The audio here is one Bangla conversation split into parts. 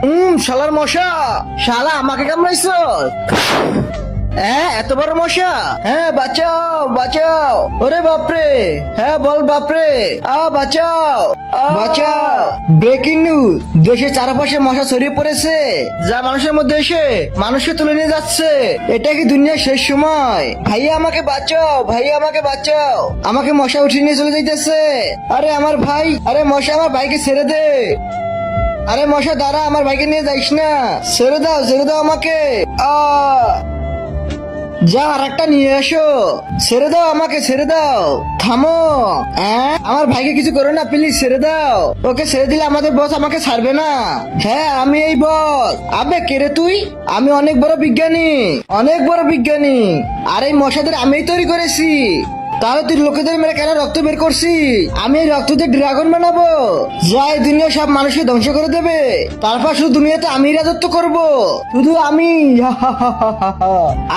শালার মশা, শালা আমাকে কামড়াইছ? এত বড় মশা? হ্যাঁ, বাঁচাও বাঁচাও। ওরে বাপরে, হ্যাঁ বল বাপরে, বাঁচাও বাঁচাও। ব্রেকিং নিউজ, দেশের চারপাশে মশা ছড়িয়ে পড়েছে, যা মানুষের মধ্যে এসে মানুষকে তুলে নিয়ে যাচ্ছে। এটা কি দুনিয়ার শেষ সময়? ভাইয়া আমাকে বাঁচাও, ভাইয়া আমাকে বাঁচাও, আমাকে মশা উঠিয়ে নিয়ে চলে যাইতেছে। আরে আমার ভাই, আরে মশা আমার ভাইকে ছেড়ে দে। আরে মশা দাঁড়া, আমার ভাইকে নিয়ে যাইস না, ছেড়ে দাও আমাকে। যা আর একটা নিয়ে এসো, ছেড়ে দাও আমাকে, ছেড়ে দাও। থামো, আমার ভাইকে কিছু করো না প্লিজ, ছেড়ে দাও। ওকে ছেড়ে দিলে আমাদের বস আমাকে ছাড়বে না। হ্যাঁ আমি এই বস। আবে কে রে তুই? আমি অনেক বড় বিজ্ঞানী, অনেক বড় বিজ্ঞানী। আর এই মশাদের আমিই তৈরি করেছি। তাহলে তুই লোকেদের মেরে কেন রক্ত বের করছি? আমি এই রক্ত দিয়ে ড্রাগন বানাবো, যা এই দুনিয়া সব মানুষকে ধ্বংস করে দেবে। তারপর শুধু দুনিয়াতে আমি রাজত্ব করব, শুধু আমি।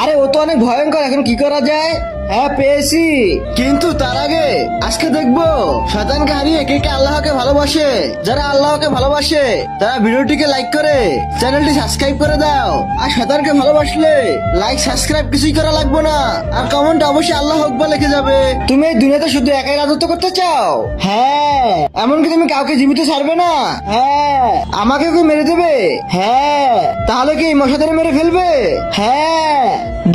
আরে ও তো অনেক ভয়ঙ্কর, এখন কি করা যায়? হ্যাঁ পেয়েছি, কিন্তু তার আগে আজকে দেখবো শয়তানকে হারিয়ে কে কে আল্লাহকে ভালোবাসে। যারা আল্লাহকে ভালোবাসে তারা ভিডিওটিকে লাইক করে চ্যানেলটি সাবস্ক্রাইব করে দাও। আর শয়তানকে ভালোবাসলে লাইক সাবস্ক্রাইব কিছুই করা লাগবে না, আর কমেন্ট অবশ্যই আল্লাহ আকবার লিখে যাবে। তুমি এই দুনিয়াতে শুধু একাই রাজত্ব করতে চাও? হ্যাঁ, এমনকি তুমি কাউকে জীবিত ছাড়বে না? হ্যাঁ, আমাকে কি মেরে দেবে? হ্যাঁ, তাহলে কি এই মশাদের মেরে ফেলবে? হ্যাঁ,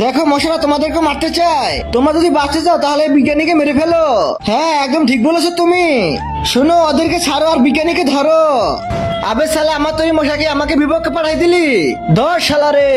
দেখো মশারা তোমাদেরকে মারতে চায়, তোমরা যদি বাঁচতে চাও তাহলে বিজ্ঞানীকে মেরে ফেলো। হ্যাঁ একদম ঠিক বলেছো তুমি। শোনো, ওদেরকে ছাড়ো আর বিজ্ঞানীকে ধরো। আবে শালা, আমার তৈরি মশাকে আমাকে বিপক্ষে পাঠাই দিলি, ধর শালা রে।